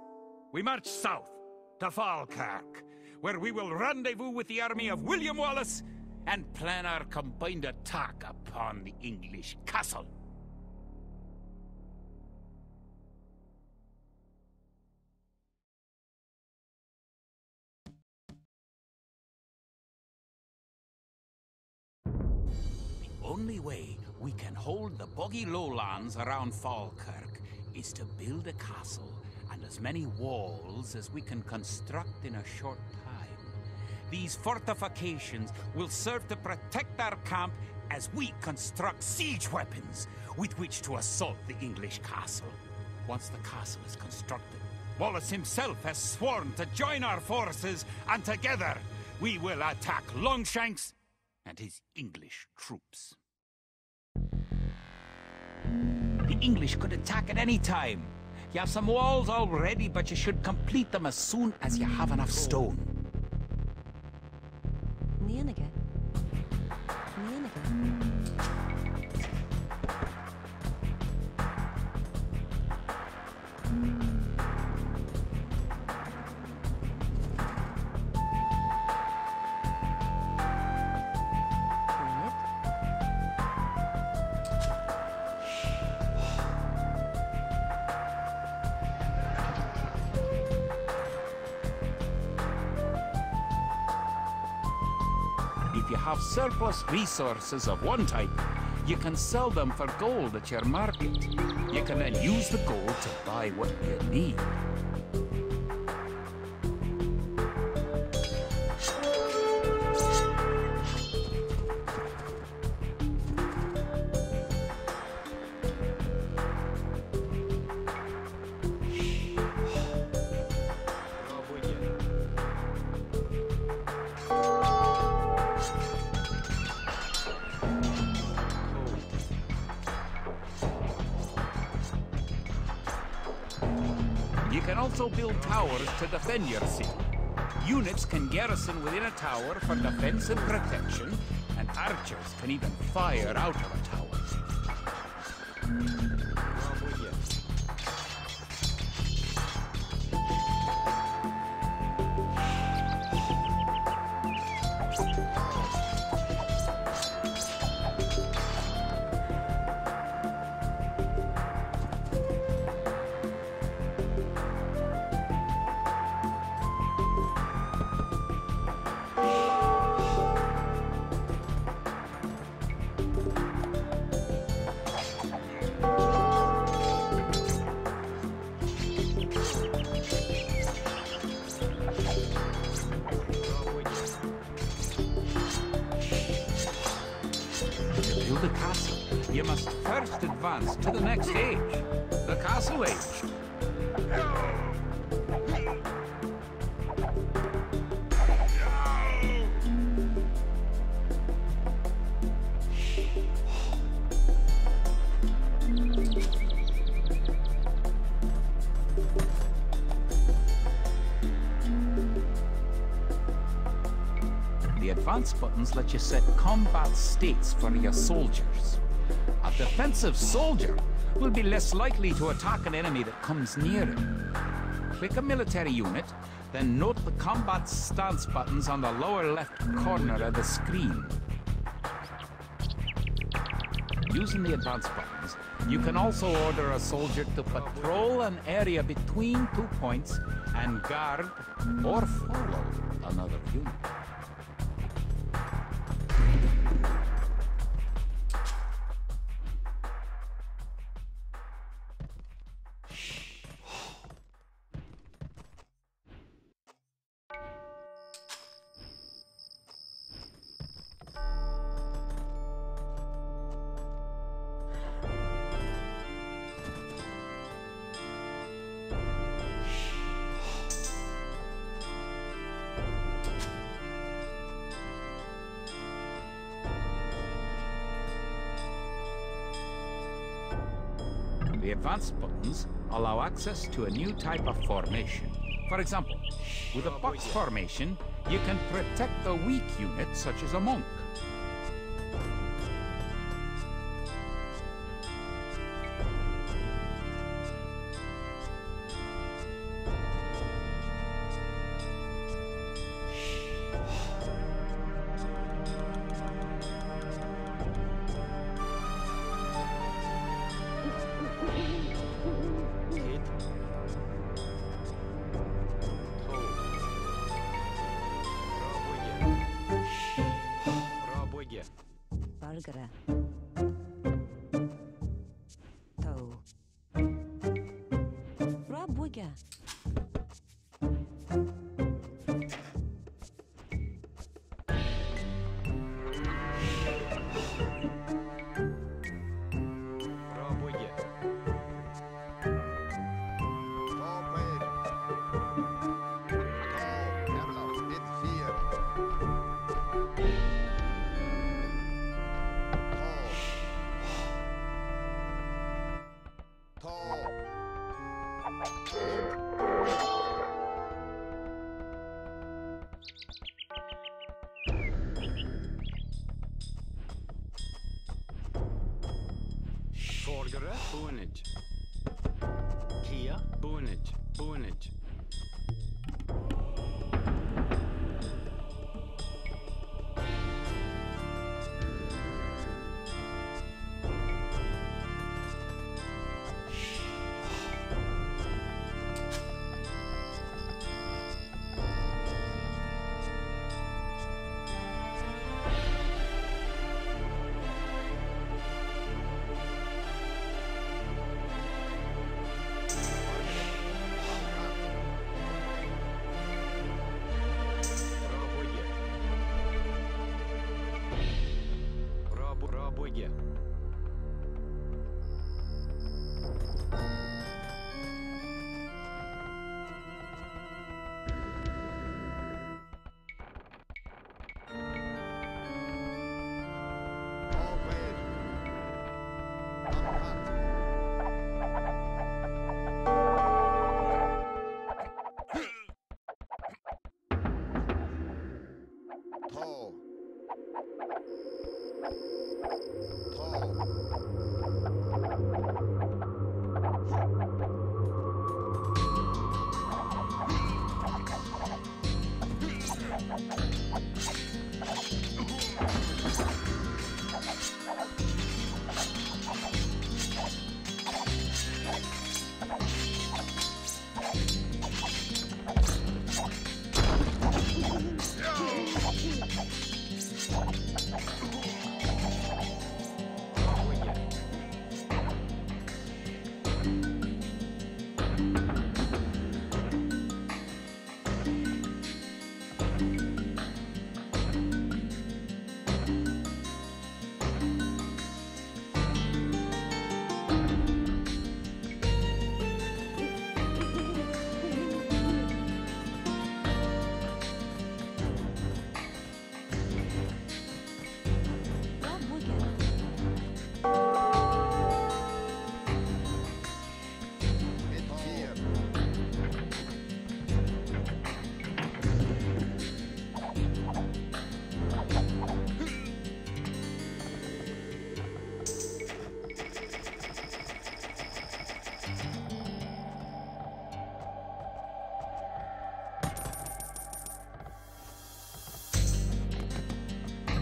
We march south to Falkirk, where we will rendezvous with the army of William Wallace and plan our combined attack upon the English castle. The only way we can hold the boggy lowlands around Falkirk is to build a castle and as many walls as we can construct in a short time. These fortifications will serve to protect our camp as we construct siege weapons with which to assault the English castle. Once the castle is constructed, Wallace himself has sworn to join our forces, and together we will attack Longshanks and his English troops. The English could attack at any time. You have some walls already, but you should complete them as soon as you have enough stone. Nienige. If you have surplus resources of one type, you can sell them for gold at your market. You can then use the gold to buy what you need. You can also build towers to defend your city. Units can garrison within a tower for defense and protection, and archers can even fire out of a tower. To build a castle, you must first advance to the next age, the Castle Age. The advance buttons let you set combat states for your soldiers. A defensive soldier will be less likely to attack an enemy that comes near him. Click a military unit, then note the combat stance buttons on the lower left corner of the screen. Using the advance buttons, you can also order a soldier to patrol an area between 2 points and guard or follow another unit. The advanced buttons allow access to a new type of formation. For example, with a box formation, you can protect a weak unit such as a monk. Valgara. Toe. Rabuga. Forgere, boonage. Kia, boonage, boonage. Rabuge.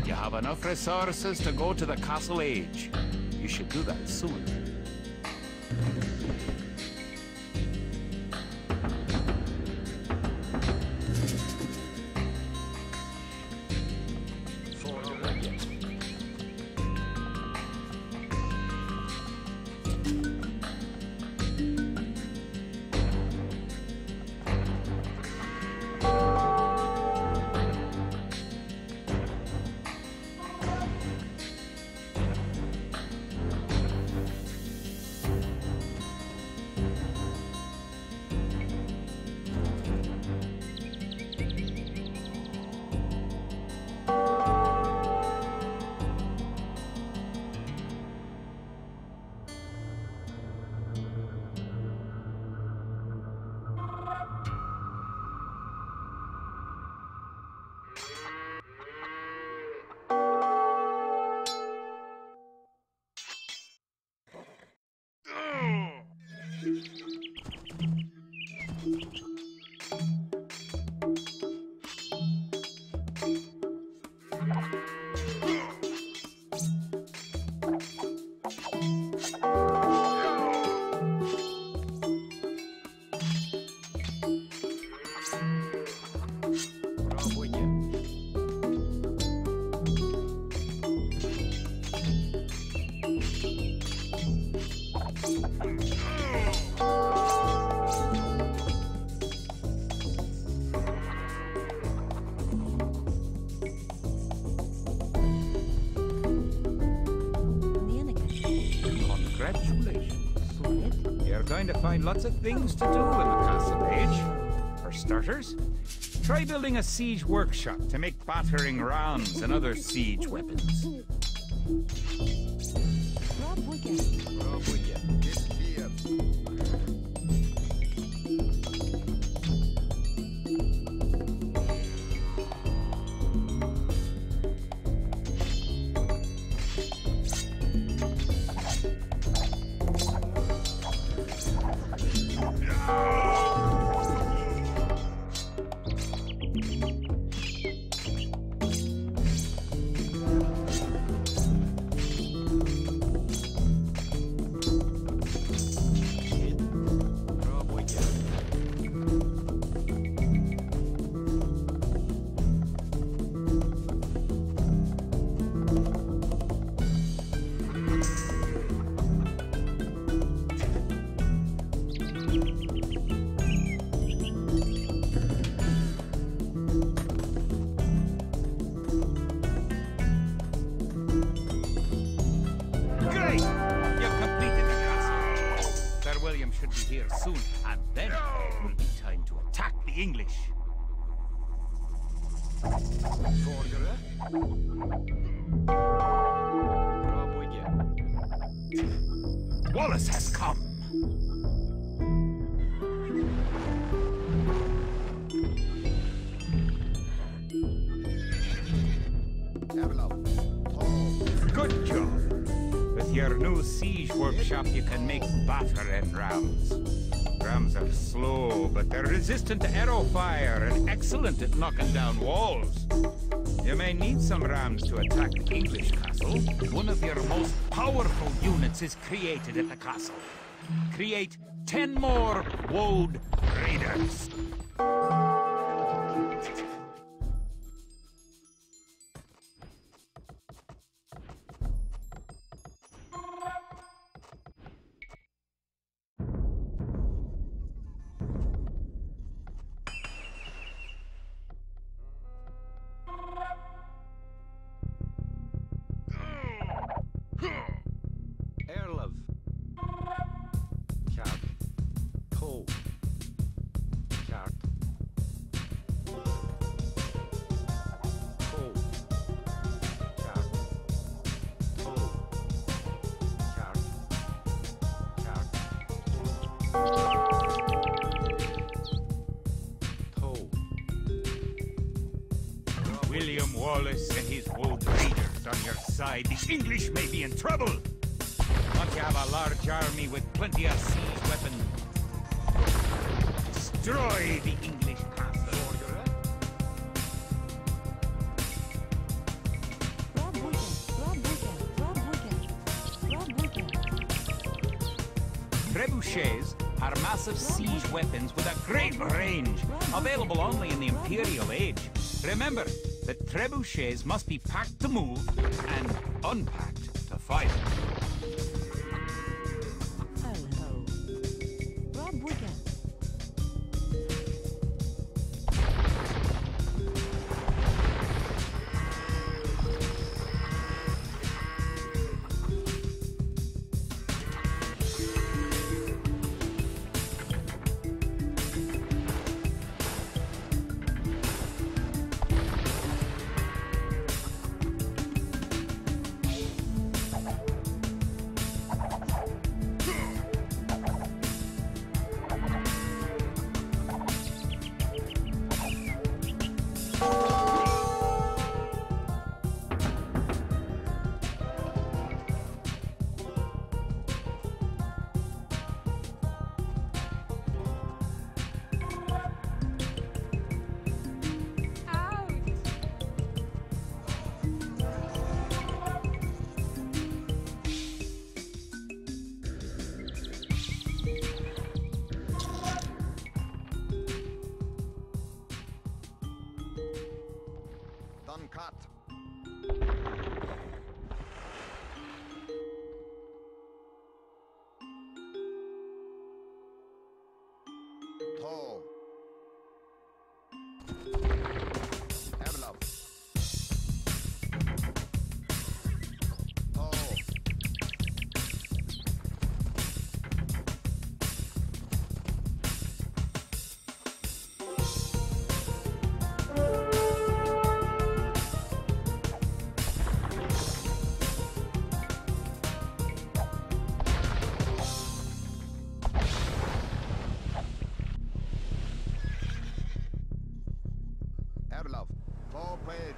You have enough resources to go to the Castle Age. You should do that soon. find lots of things to do in the Castle Age. For starters, try building a siege workshop to make battering rams and other siege weapons. Here soon, and then it will be time to attack the English. Wallace has come. Good job. With your new siege workshop, you can make battering rams. Rams are slow, but they're resistant to arrow fire and excellent at knocking down walls. You may need some rams to attack the English castle. One of your most powerful units is created at the castle. Create 10 more Woad Raiders. William Wallace and his Woad Raiders on your side. The English may be in trouble. Once you have a large army with plenty of siege weapons, destroy the English castle. Trebuchets are massive siege weapons with a great range, available only in the Imperial Age. Remember that trebuchets must be packed to move and unpacked to fight. Hello. Rob Wigan. Done cut. Toe. Envelope. Toe. Herlov. Four page.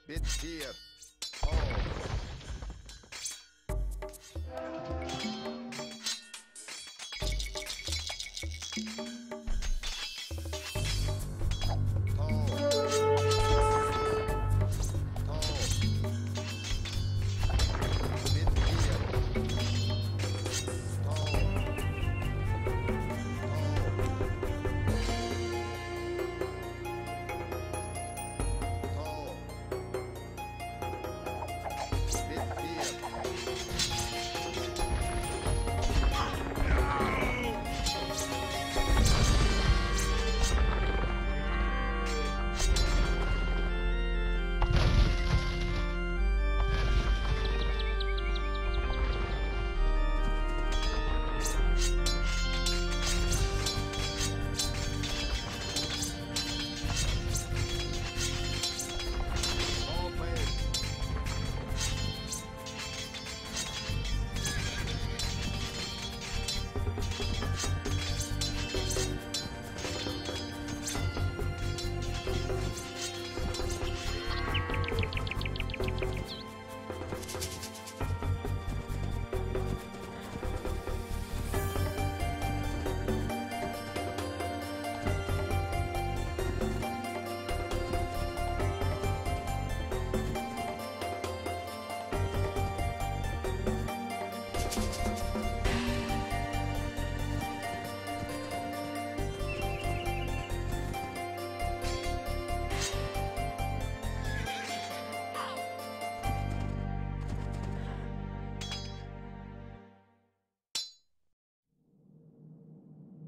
Bit here. Oh.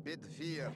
Bit fear.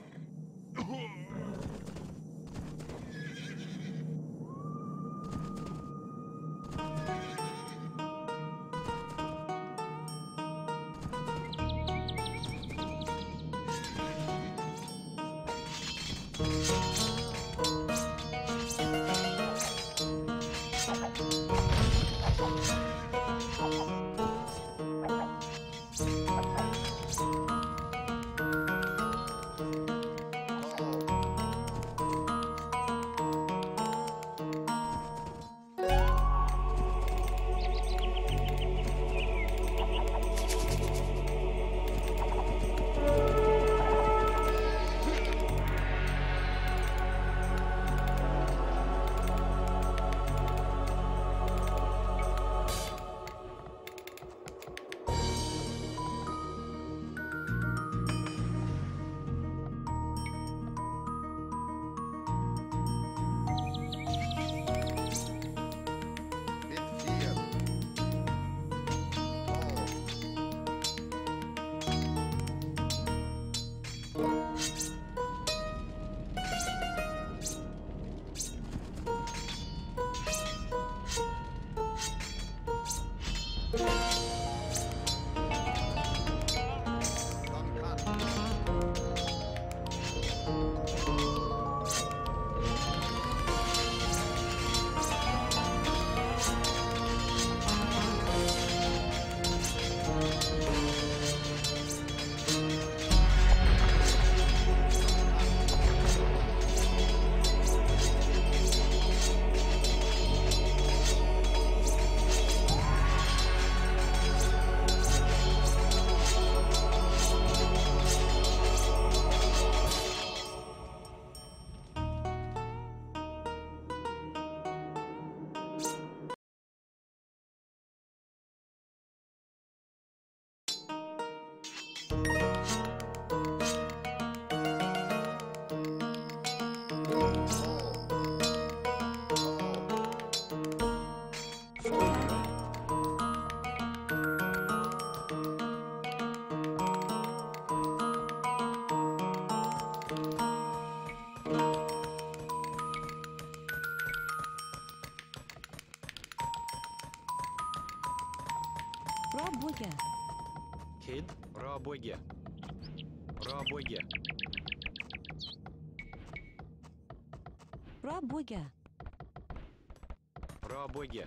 Rabwege. Rabwege. Rabwege. Rabwege.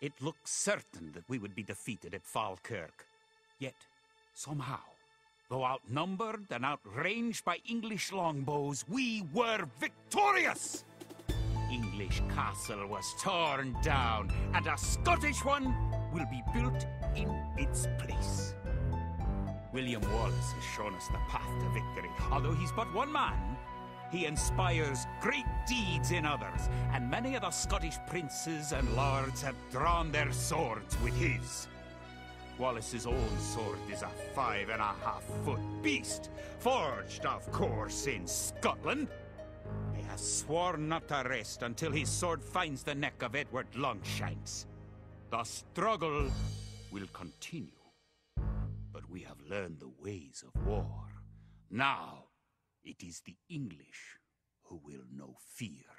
It looked certain that we would be defeated at Falkirk. Yet, somehow, though outnumbered and outranged by English longbows, we were victorious! English castle was torn down, and a Scottish one will be built in its place. William Wallace has shown us the path to victory. Although he's but one man, he inspires great deeds in others, and many of the Scottish princes and lords have drawn their swords with his. Wallace's own sword is a 5.5-foot beast, forged, of course, in Scotland. He has sworn not to rest until his sword finds the neck of Edward Longshanks. The struggle will continue, but we have learned the ways of war. Now, it is the English who will know fear.